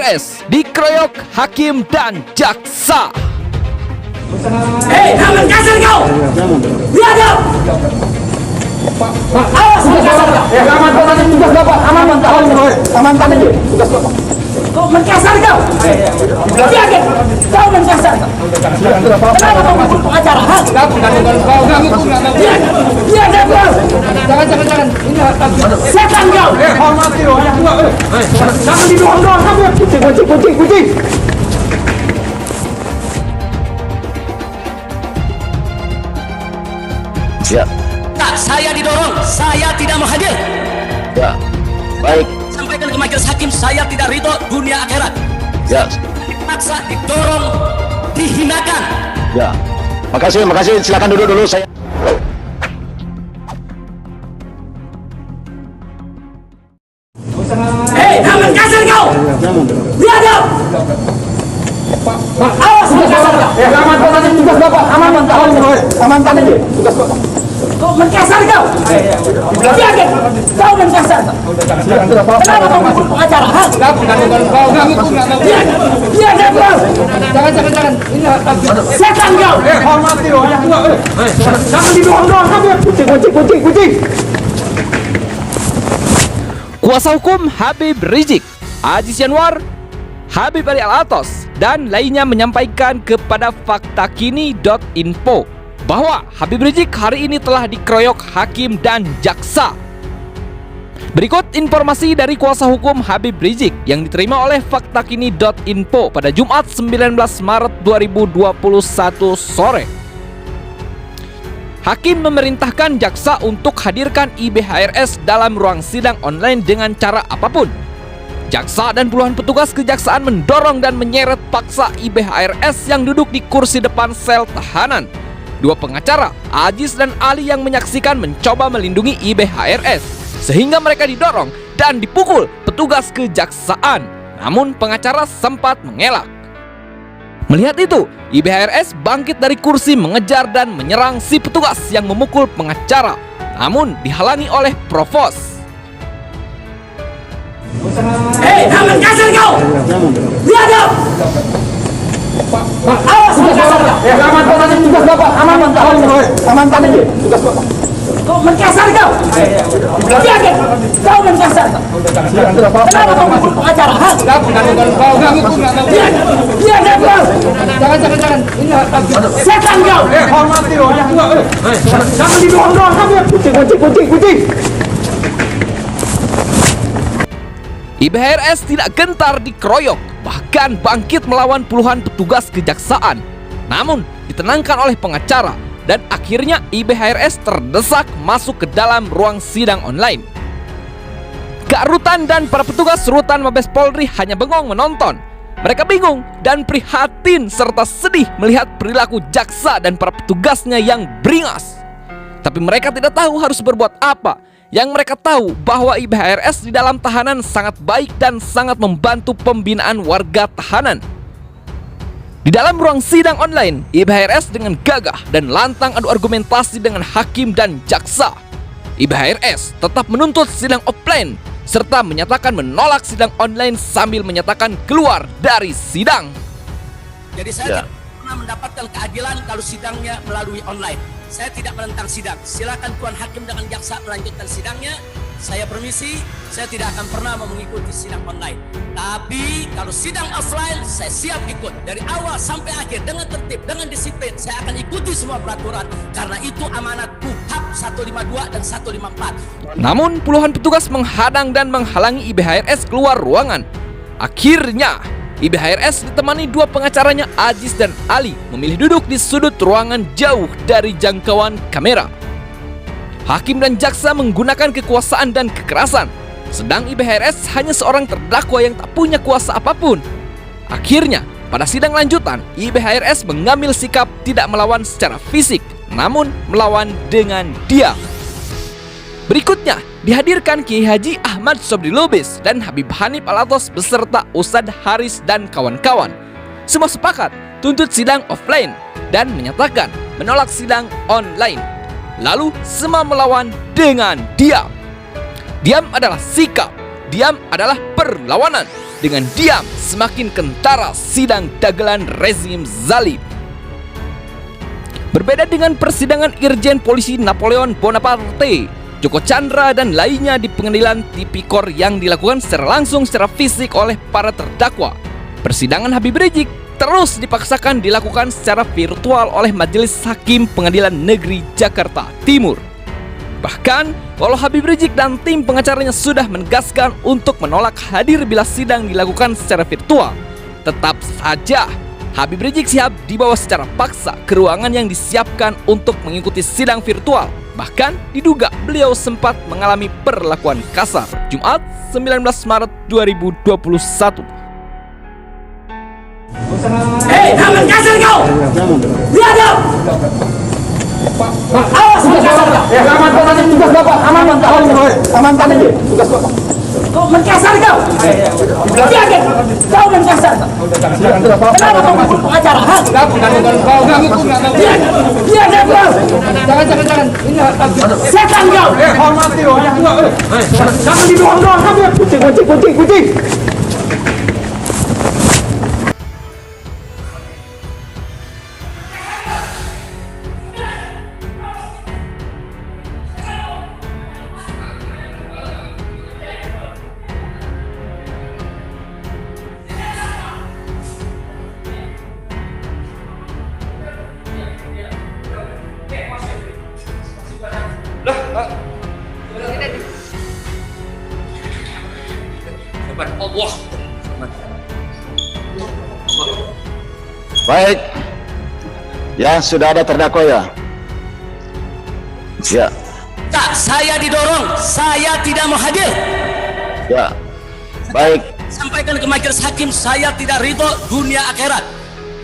IBHRS dikeroyok hakim dan jaksa. Hei, jangan kasar kau! Biadab! Awas, jangan kasar kau! Aman, tadi tugas Bapak. Aman tadi tugas Bapak. Kau menkasar kau! Biadab! Kau menkasar kau! Kenapa kau mukul pengacara? Ha? Biadab kau! Jangan. Ini Setan kau! hormati loh. Jangan didorong-dorong kamu. Kucing. Ya, Tak, saya didorong. Saya tidak mau hadir. ya, baik, Sampaikan ke majelis hakim, saya tidak ridho dunia akhirat. ya, Dipaksa, didorong, dihinakan. ya. Makasih, silakan duduk dulu saya. Hei, jangan kasar kau! Biadab! Awas, jangan kasar kau! Aman, tadi tugas Bapak. Aman tadi tugas Bapak. Kau menkasar kau! Biadab! Kau menkasar kau! Kenapa kau mukul pengacara? Ha? Biadab kau! Jangan. Ini Setan kau! hormati loh. Jangan didorong-dorong kamu. Kucing. Kuasa hukum Habib Rizik, Aziz Yanwar, Habib Ali Alatos, dan lainnya menyampaikan kepada faktakini.info bahwa Habib Rizik hari ini telah dikeroyok hakim dan jaksa. Berikut informasi dari kuasa hukum Habib Rizik yang diterima oleh faktakini.info pada Jumat 19 Maret 2021 sore. Hakim memerintahkan jaksa untuk hadirkan IBHRS dalam ruang sidang online dengan cara apapun. Jaksa dan puluhan petugas kejaksaan mendorong dan menyeret paksa IBHRS yang duduk di kursi depan sel tahanan. Dua pengacara, Aziz dan Ali, yang menyaksikan mencoba melindungi IBHRS, sehingga mereka didorong dan dipukul petugas kejaksaan. Namun pengacara sempat mengelak. Melihat itu, IBHRS bangkit dari kursi mengejar dan menyerang si petugas yang memukul pengacara, namun dihalangi oleh provos. Hei, jangan kasar kau! Biadab! Awas, jangan kasar kau! Aman, tadi tugas Bapak. Aman tadi tugas Bapak. Kau menkasar kau! Biadab! Kau menkasar kau! Kenapa kau mukul pengacara? Ha? Biadab kau! Jangan. Ini Setan kau! hormati loh. Jangan didorong-dorong kamu. Kucing. IBHRS tidak gentar dikeroyok, bahkan bangkit melawan puluhan petugas kejaksaan. Namun ditenangkan oleh pengacara dan akhirnya IBHRS terdesak masuk ke dalam ruang sidang online. Kak Rutan dan para petugas Rutan Mabes Polri hanya bengong menonton. Mereka bingung dan prihatin serta sedih melihat perilaku jaksa dan para petugasnya yang beringas. Tapi mereka tidak tahu harus berbuat apa. Yang mereka tahu bahwa IBHRS di dalam tahanan sangat baik dan sangat membantu pembinaan warga tahanan. Di dalam ruang sidang online, IBHRS dengan gagah dan lantang adu argumentasi dengan hakim dan jaksa. IBHRS tetap menuntut sidang offline serta menyatakan menolak sidang online sambil menyatakan keluar dari sidang. Jadi saya Ya. tidak pernah mendapatkan keadilan kalau sidangnya melalui online. Saya tidak menentang sidang. Silakan Tuan Hakim dengan jaksa melanjutkan sidangnya. Saya permisi, saya tidak akan pernah mau mengikuti sidang online. Tapi kalau sidang offline, saya siap ikut dari awal sampai akhir dengan tertib, dengan disiplin. Saya akan ikuti semua peraturan karena itu amanat KUHP 152 dan 154. Namun puluhan petugas menghadang dan menghalangi IBHRS keluar ruangan. Akhirnya IBHRS ditemani dua pengacaranya Aziz dan Ali memilih duduk di sudut ruangan jauh dari jangkauan kamera. Hakim dan jaksa menggunakan kekuasaan dan kekerasan, sedang IBHRS hanya seorang terdakwa yang tak punya kuasa apapun. Akhirnya, pada sidang lanjutan, IBHRS mengambil sikap tidak melawan secara fisik, namun melawan dengan diam. Berikutnya, dihadirkan Kiai Haji Ahmad Sobri Lubis dan Habib Hanif Alatos beserta Ustadz Haris dan kawan-kawan. Semua sepakat tuntut sidang offline dan menyatakan menolak sidang online. Lalu semua melawan dengan diam. Diam adalah sikap, diam adalah perlawanan. Dengan diam, semakin kentara sidang dagelan rezim zalim. Berbeda dengan persidangan Irjen Polisi Napoleon Bonaparte, Joko Chandra dan lainnya di pengadilan tipikor yang dilakukan secara langsung secara fisik oleh para terdakwa, persidangan Habib Rizik terus dipaksakan dilakukan secara virtual oleh Majelis Hakim Pengadilan Negeri Jakarta Timur. Bahkan, walau Habib Rizik dan tim pengacaranya sudah menegaskan untuk menolak hadir bila sidang dilakukan secara virtual, tetap saja Habib Rizik Syihab dibawa secara paksa ke ruangan yang disiapkan untuk mengikuti sidang virtual. Bahkan diduga beliau sempat mengalami perlakuan kasar. Jumat 19 Maret 2021. Hei, jangan kasar kau! Biadab! Awas, kasar kau! Ya, amankan aja tugas Bapak. Amankan aja tugas Bapak. Kau menkasar kau! Biadab! Kau menkasar! Kenapa kau mukul pengacara? Biadab kau! Jangan. Ini Setan kau! hormati loh. Jangan didorong-dorong kamu. Kucing. Allah. Baik. Ya, sudah ada terdakwa ya. Ya, Tak, saya didorong, saya tidak mau hadir. ya. Baik. Sampaikan ke majelis hakim, saya tidak ridho dunia akhirat.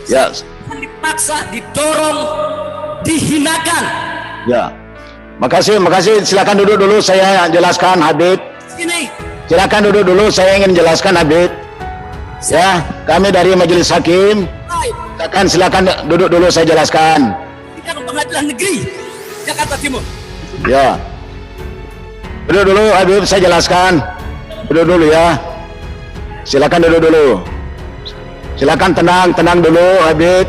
Ya, Dipaksa, didorong, dihinakan. ya. Makasih. Silakan duduk dulu, saya jelaskan Habib. Sini, Silakan duduk dulu, saya ingin jelaskan Habib. Ya, kami dari Majelis Hakim. Silakan duduk dulu, saya jelaskan. kita ke pengadilan negeri Jakarta Timur. Ya. Duduk dulu Habib, saya jelaskan. Duduk dulu ya. Silakan duduk dulu. Silakan tenang dulu Habib.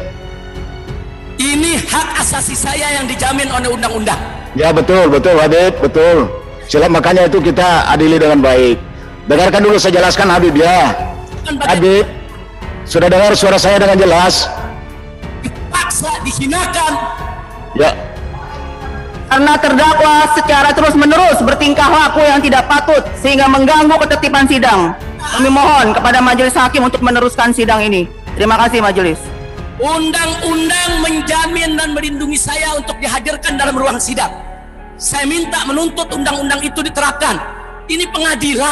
Ini hak asasi saya yang dijamin oleh undang-undang. Ya betul Habib, betul. Makanya itu kita adili dengan baik. Dengarkan dulu saya jelaskan Habib ya. Habib, sudah dengar suara saya dengan jelas? Dipaksa, dihinakan. Ya. Karena terdakwa secara terus-menerus bertingkah laku yang tidak patut sehingga mengganggu ketertiban sidang. Kami mohon kepada majelis hakim untuk meneruskan sidang ini. Terima kasih majelis. Undang-undang menjamin dan melindungi saya untuk dihadirkan dalam ruang sidang. Saya minta menuntut undang-undang itu diterapkan. Ini pengadilan.